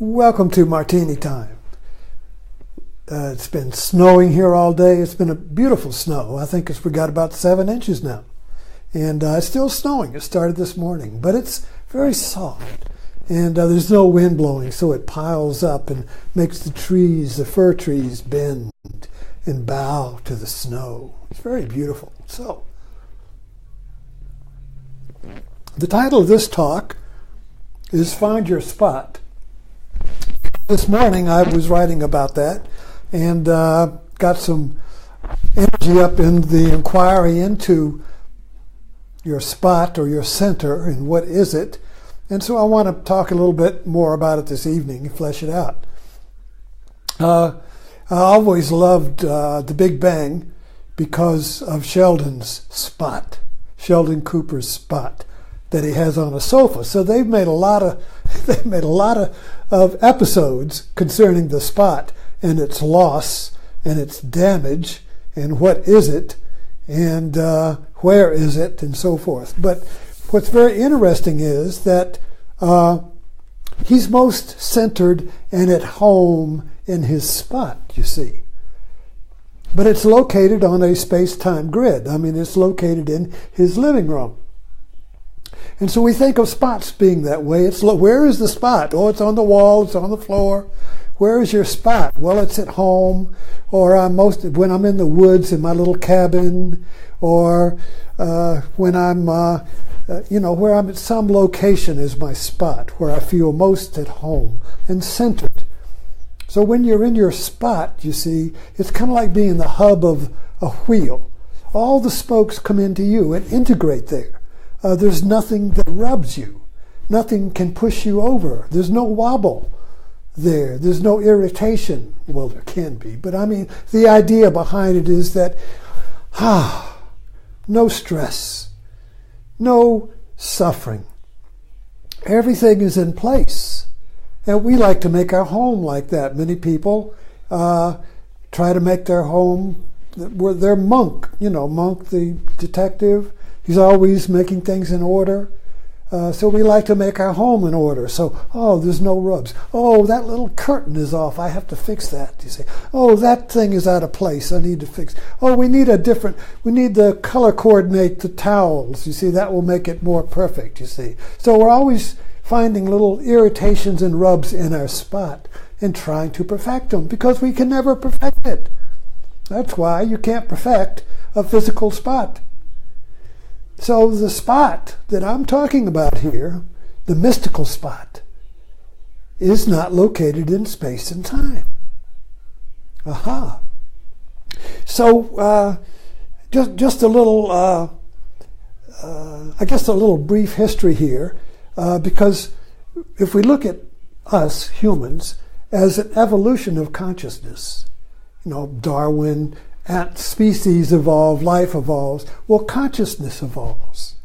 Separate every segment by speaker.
Speaker 1: Welcome to Martini Time. It's been snowing here all day. It's been a beautiful snow. I think we got about 7 inches now. And it's still snowing. It started this morning, but it's very soft. And there's no wind blowing, so it piles up and makes the trees, the fir trees, bend and bow to the snow. It's very beautiful. So, the title of this talk is Find Your Spot. This morning I was writing about that and got some energy up in the inquiry into your spot or your center and what is it. And so I want to talk a little bit more about it this evening and flesh it out. I always loved the Big Bang because of Sheldon's spot, Sheldon Cooper's spot that he has on a sofa. So they've made a lot of episodes concerning the spot and its loss and its damage and what is it and where is it and so forth. But what's very interesting is that he's most centered and at home in his spot, you see. But it's located on a space-time grid. I mean, it's located in his living room. And so we think of spots being that way. Where is the spot? Oh, it's on the wall, it's on the floor. Where is your spot? Well, it's at home, or when I'm in the woods in my little cabin, or when I'm, where I'm at some location is my spot, where I feel most at home and centered. So when you're in your spot, you see, it's kind of like being the hub of a wheel. All the spokes come into you and integrate there. There's nothing that rubs you. Nothing can push you over. There's no wobble there. There's no irritation. Well, there can be, but I mean, the idea behind it is that, no stress, no suffering. Everything is in place. And we like to make our home like that. Many people try to make their home where they're Monk, Monk the detective. He's always making things in order. So we like to make our home in order. So, there's no rubs. Oh, that little curtain is off. I have to fix that, you see. Oh, that thing is out of place. I need to fix. Oh, we need the color coordinate the towels. You see, that will make it more perfect, you see. So we're always finding little irritations and rubs in our spot and trying to perfect them because we can never perfect it. That's why you can't perfect a physical spot. So the spot that I'm talking about here, the mystical spot, is not located in space and time. Aha. So just a little, a little brief history here, because if we look at us humans as an evolution of consciousness, Darwin, species evolve, life evolves. Well, consciousness evolves.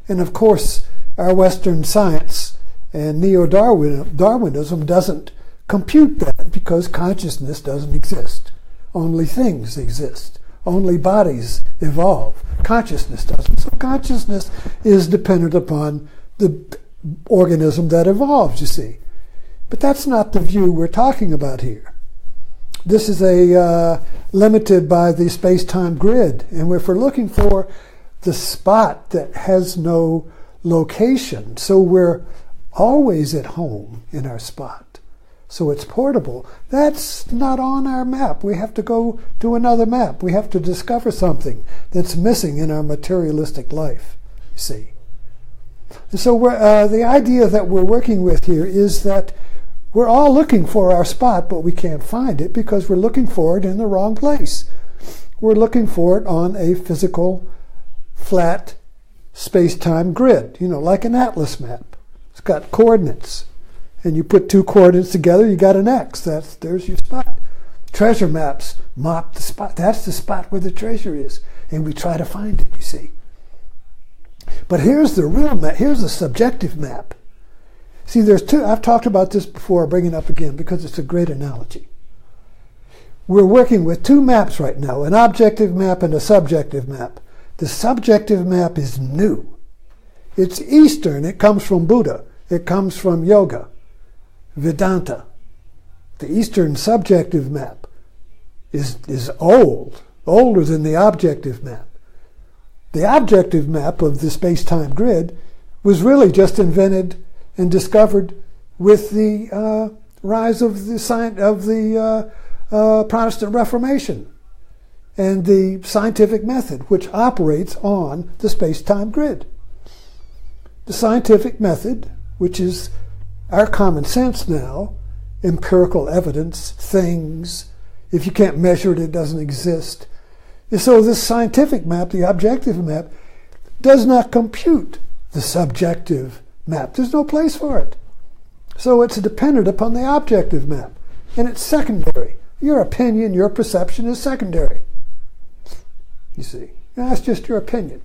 Speaker 1: And of course, our Western science and neo-Darwinism doesn't compute that because consciousness doesn't exist. Only things exist. Only bodies evolve. Consciousness doesn't. So consciousness is dependent upon the organism that evolves, you see. But that's not the view we're talking about here. This is limited by the space-time grid. And if we're looking for the spot that has no location, so we're always at home in our spot, so it's portable, that's not on our map. We have to go to another map. We have to discover something that's missing in our materialistic life, you see. And so the idea that we're working with here is that we're all looking for our spot, but we can't find it because we're looking for it in the wrong place. We're looking for it on a physical, flat, space-time grid, like an atlas map. It's got coordinates. And you put 2 coordinates together, you got an X. There's your spot. Treasure maps map the spot. That's the spot where the treasure is. And we try to find it, you see. But here's the real map. Here's the subjective map. See, there's 2. I've talked about this before, I'll bring it up again because it's a great analogy. We're working with 2 maps right now, an objective map and a subjective map. The subjective map is new. It's Eastern. It comes from Buddha. It comes from yoga. Vedanta. The Eastern subjective map is old, older than the objective map. The objective map of the space-time grid was really just invented and discovered with the rise of the Protestant Reformation and the scientific method, which operates on the space-time grid. The scientific method, which is our common sense now, empirical evidence, things, if you can't measure it, it doesn't exist. And so this scientific map, the objective map, does not compute the subjective map. There's no place for it. So it's dependent upon the objective map, and it's secondary. Your opinion, your perception is secondary. You see, that's just your opinion.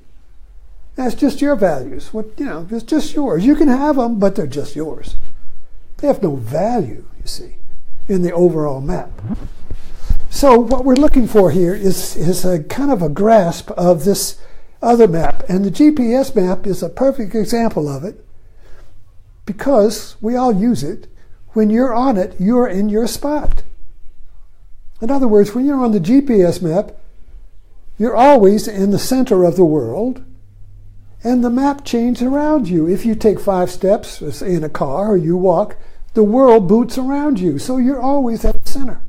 Speaker 1: That's just your values. It's just yours. You can have them, but they're just yours. They have no value, you see, in the overall map. So what we're looking for here is a kind of a grasp of this other map, and the GPS map is a perfect example of it, because we all use it. When you're on it, you're in your spot. In other words, when you're on the GPS map, you're always in the center of the world, and the map changes around you. If you take 5 steps in a car or you walk, the world boots around you, so you're always at the center.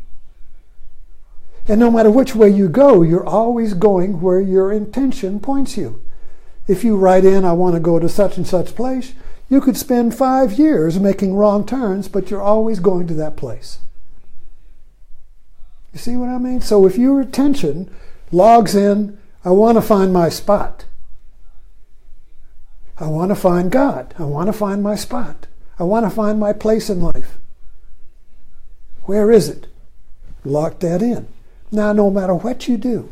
Speaker 1: And no matter which way you go, you're always going where your intention points you. If you write in, I want to go to such and such place, you could spend 5 years making wrong turns, but you're always going to that place. You see what I mean? So if your attention logs in, I want to find my spot. I want to find God. I want to find my spot. I want to find my place in life. Where is it? Lock that in. Now, no matter what you do,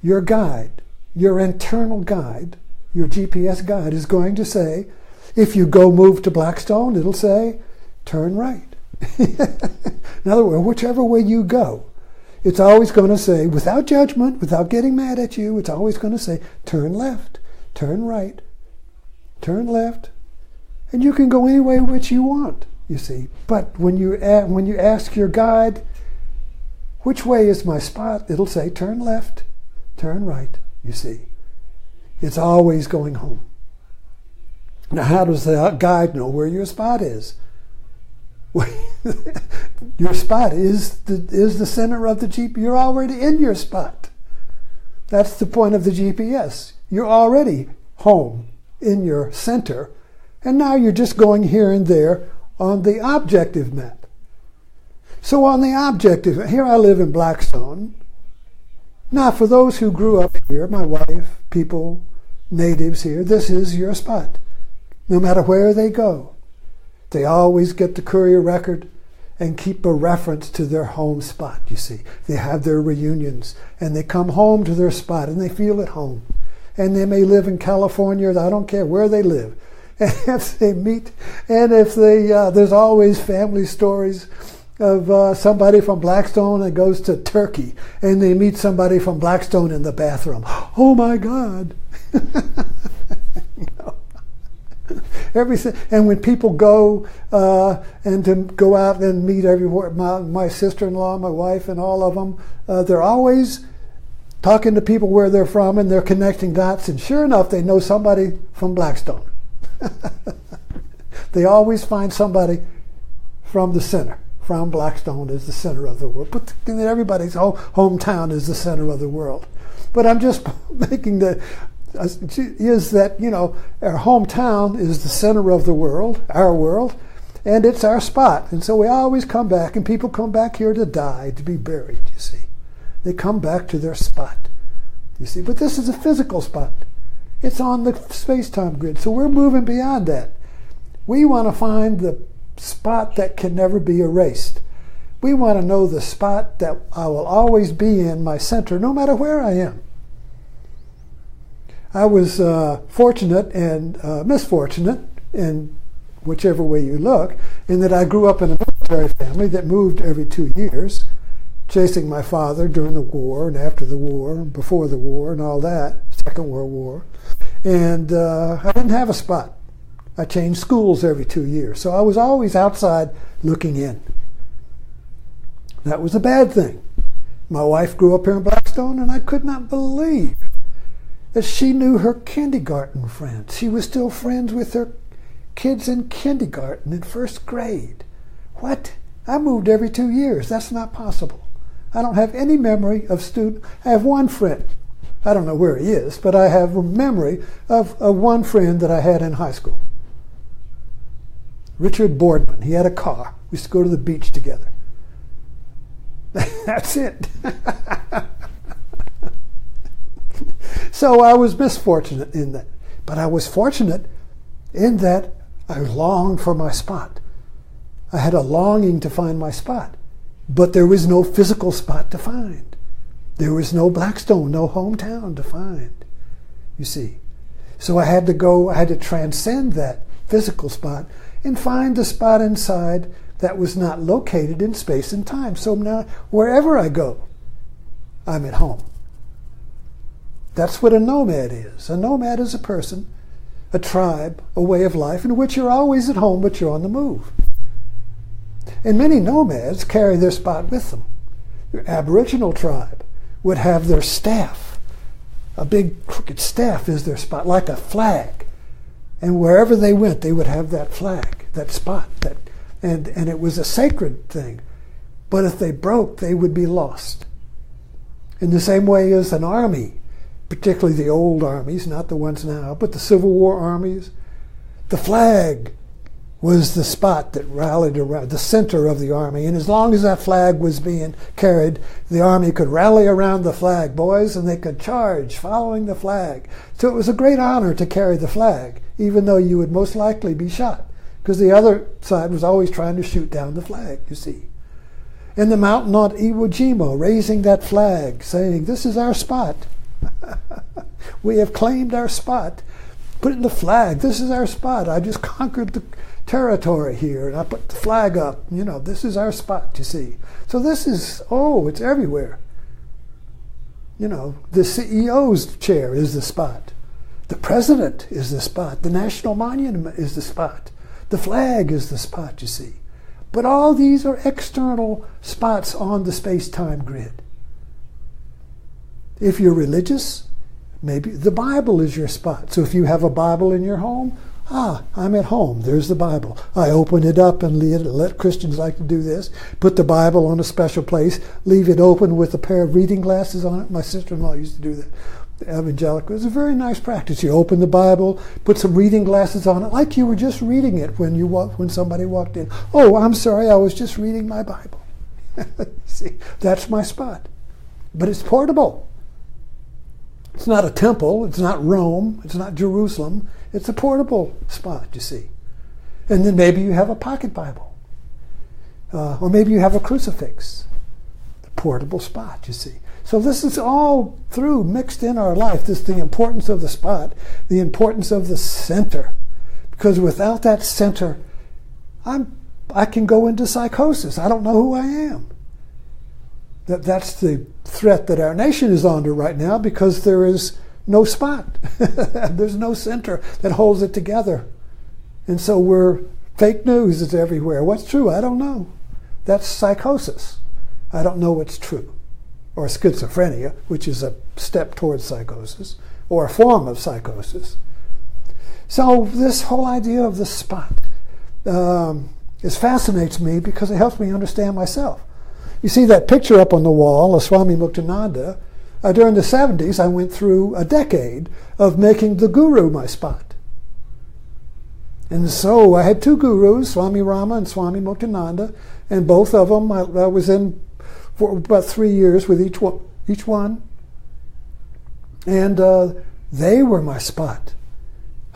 Speaker 1: your guide, your internal guide, your GPS guide is going to say, if you move to Blackstone, it'll say, turn right. In other words, whichever way you go, it's always going to say, without judgment, without getting mad at you, it's always going to say, turn left, turn right, turn left. And you can go any way which you want, you see. But when you ask your guide, which way is my spot? It'll say, turn left, turn right, you see. It's always going home. Now, how does the guide know where your spot is? Your spot is the center of the GPS. You're already in your spot. That's the point of the GPS. You're already home in your center, and now you're just going here and there on the objective map. So on the objective, here I live in Blackstone. Now, for those who grew up here, my wife, people, natives here, this is your spot. No matter where they go, they always get the courier record and keep a reference to their home spot, you see. They have their reunions, and they come home to their spot, and they feel at home. And they may live in California, I don't care where they live. And if they meet, and if they, there's always family stories of somebody from Blackstone that goes to Turkey, and they meet somebody from Blackstone in the bathroom. Oh my God! You know? Everything. And when people go and to go out and meet everywhere, my sister-in-law, my wife, and all of them, they're always talking to people where they're from, and they're connecting dots. And sure enough, they know somebody from Blackstone. They always find somebody from the center. From Blackstone is the center of the world. But everybody's hometown is the center of the world. But I'm just making is that, you know, our hometown is the center of the world, our world, and it's our spot. And so we always come back, and people come back here to die, to be buried, you see. They come back to their spot, you see. But this is a physical spot. It's on the space-time grid. So we're moving beyond that. We want to find the spot that can never be erased. We want to know the spot that I will always be in, my center, no matter where I am. I was fortunate and misfortunate, in whichever way you look, in that I grew up in a military family that moved every 2 years, chasing my father during the war and after the war and before the war and all that, Second World War. And I didn't have a spot. I changed schools every 2 years. So I was always outside looking in. That was a bad thing. My wife grew up here in Blackstone, and I could not believe that she knew her kindergarten friends. She was still friends with her kids in kindergarten in first grade. What? I moved every 2 years. That's not possible. I don't have any memory of student. I have one friend. I don't know where he is, but I have a memory of one friend that I had in high school. Richard Boardman. He had a car. We used to go to the beach together. That's it. So I was misfortunate in that. But I was fortunate in that I longed for my spot. I had a longing to find my spot. But there was no physical spot to find. There was no Blackstone, no hometown to find, you see. So I had to transcend that physical spot and find the spot inside that was not located in space and time. So now, wherever I go, I'm at home. That's what a nomad is. A nomad is a person, a tribe, a way of life in which you're always at home, but you're on the move. And many nomads carry their spot with them. Your Aboriginal tribe would have their staff. A big crooked staff is their spot, like a flag. And wherever they went, they would have that flag, that spot, and it was a sacred thing. But if they broke, they would be lost. In the same way as an army, particularly the old armies, not the ones now, but the Civil War armies, the flag was the spot that rallied around, the center of the army. And as long as that flag was being carried, the army could rally around the flag, boys, and they could charge following the flag. So it was a great honor to carry the flag, even though you would most likely be shot, because the other side was always trying to shoot down the flag, you see. In the mountain on Iwo Jima, raising that flag, saying, "This is our spot. We have claimed our spot. Put in the flag. This is our spot. I just conquered the territory here, and I put the flag up. You know, this is our spot, you see." So this is, it's everywhere. You know, the CEO's chair is the spot. The president is the spot. The national monument is the spot. The flag is the spot, you see. But all these are external spots on the space-time grid. If you're religious, maybe the Bible is your spot. So if you have a Bible in your home, I'm at home. There's the Bible. I open it up and let Christians like to do this. Put the Bible on a special place. Leave it open with a pair of reading glasses on it. My sister-in-law used to do that. The evangelical. It's a very nice practice. You open the Bible, put some reading glasses on it, like you were just reading it when somebody walked in. "Oh, I'm sorry, I was just reading my Bible." See, that's my spot. But it's portable. It's not a temple. It's not Rome. It's not Jerusalem. It's a portable spot, you see. And then maybe you have a pocket Bible. Or maybe you have a crucifix. A portable spot, you see. So this is all mixed in our life. This is the importance of the spot, the importance of the center. Because without that center, I can go into psychosis. I don't know who I am. That's the threat that our nation is under right now, because there is no spot. There's no center that holds it together. And so fake news is everywhere. What's true? I don't know. That's psychosis. I don't know what's true. Or schizophrenia, which is a step towards psychosis, or a form of psychosis. So this whole idea of the spot fascinates me, because it helps me understand myself. You see that picture up on the wall of Swami Muktananda. During the 70s, I went through a decade of making the guru my spot. And so I had two gurus, Swami Rama and Swami Muktananda, and both of them I was in for about 3 years with each one. And they were my spot.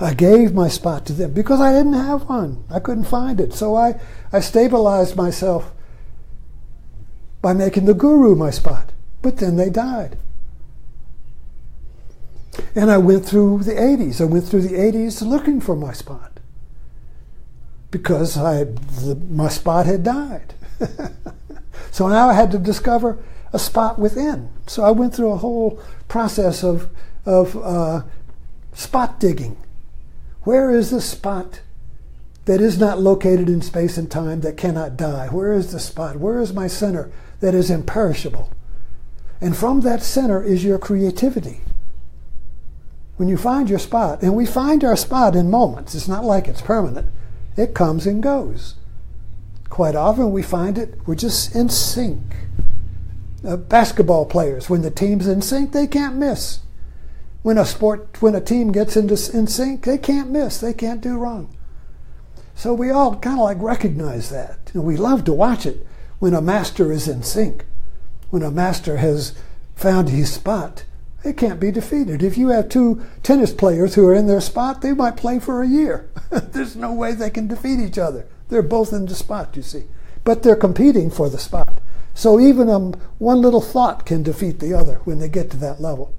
Speaker 1: I gave my spot to them because I didn't have one. I couldn't find it. So I stabilized myself by making the guru my spot. But then they died. And I went through the 80s. I went through the 80s looking for my spot, because my spot had died. So now I had to discover a spot within. So I went through a whole process of spot digging. Where is the spot that is not located in space and time, that cannot die? Where is the spot? Where is my center that is imperishable? And from that center is your creativity. When you find your spot, and we find our spot in moments, it's not like it's permanent. It comes and goes. Quite often we find it, we're just in sync. Basketball players, when the team's in sync, they can't miss. When a team gets in sync, they can't miss, they can't do wrong. So we all kind of like recognize that. We love to watch it when a master is in sync. When a master has found his spot, it can't be defeated. If you have two tennis players who are in their spot, they might play for a year. There's no way they can defeat each other. They're both in the spot, you see. But they're competing for the spot. So even one little thought can defeat the other when they get to that level.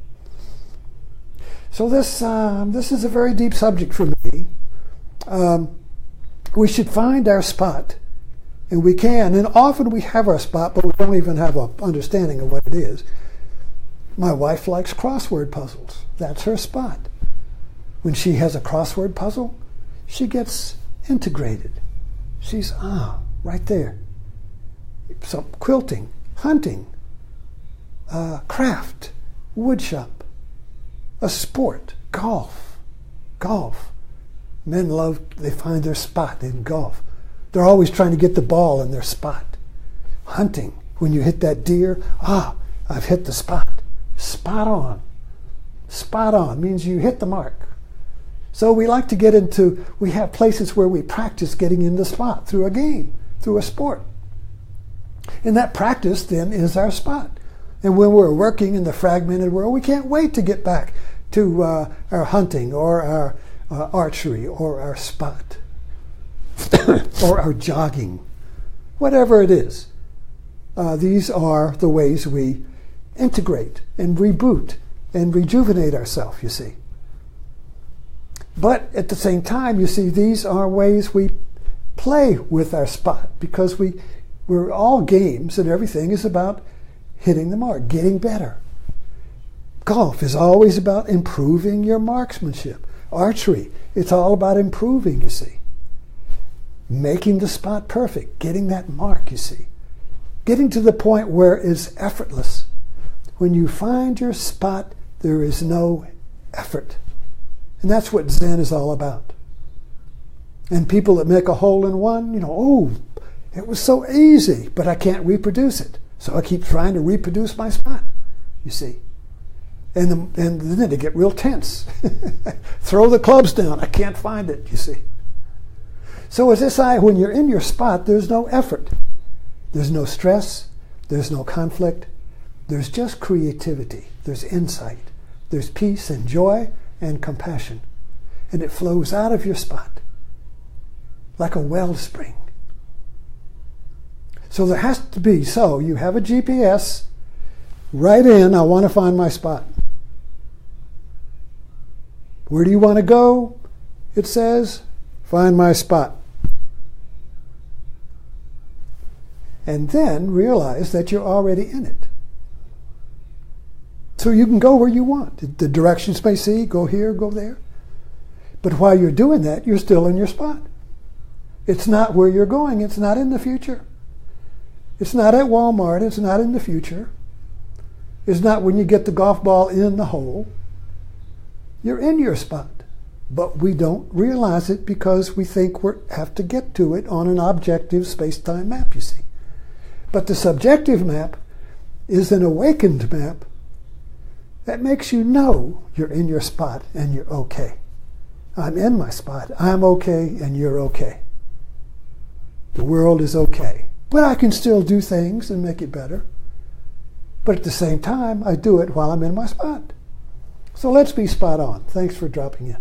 Speaker 1: So this is a very deep subject for me. We should find our spot, and we can. And often we have our spot, but we don't even have an understanding of what it is. My wife likes crossword puzzles. That's her spot. When she has a crossword puzzle, she gets integrated. She's, right there. Some quilting, hunting, craft, woodshop, a sport, golf. Men they find their spot in golf. They're always trying to get the ball in their spot. Hunting, when you hit that deer, I've hit the spot. Spot on. Spot on means you hit the mark. So we like to we have places where we practice getting in the spot through a game, through a sport. And that practice then is our spot. And when we're working in the fragmented world, we can't wait to get back to our hunting or our archery or our spot or our jogging, whatever it is. These are the ways we integrate and reboot and rejuvenate ourselves, you see. But at the same time, you see, these are ways we play with our spot, because we're all games, and everything is about hitting the mark, getting better. Golf is always about improving your marksmanship. Archery, it's all about improving, you see. Making the spot perfect, getting that mark, you see. Getting to the point where it's effortless. When you find your spot, there is no effort. And that's what Zen is all about. And people that make a hole in one, it was so easy, but I can't reproduce it. So I keep trying to reproduce my spot, you see. And then they get real tense. Throw the clubs down. I can't find it, you see. So as when you're in your spot, there's no effort. There's no stress. There's no conflict. There's just creativity. There's insight. There's peace and joy and compassion. And it flows out of your spot like a wellspring. So there has to be, you have a GPS, write in, I want to find my spot. Where do you want to go? It says, find my spot. And then realize that you're already in it. So you can go where you want. The directions may see, go here, go there. But while you're doing that, you're still in your spot. It's not where you're going. It's not in the future. It's not at Walmart. It's not in the future. It's not when you get the golf ball in the hole. You're in your spot. But we don't realize it because we think we have to get to it on an objective space-time map, you see. But the subjective map is an awakened map that makes you know you're in your spot and you're okay. I'm in my spot. I'm okay and you're okay. The world is okay. But I can still do things and make it better. But at the same time, I do it while I'm in my spot. So let's be spot on. Thanks for dropping in.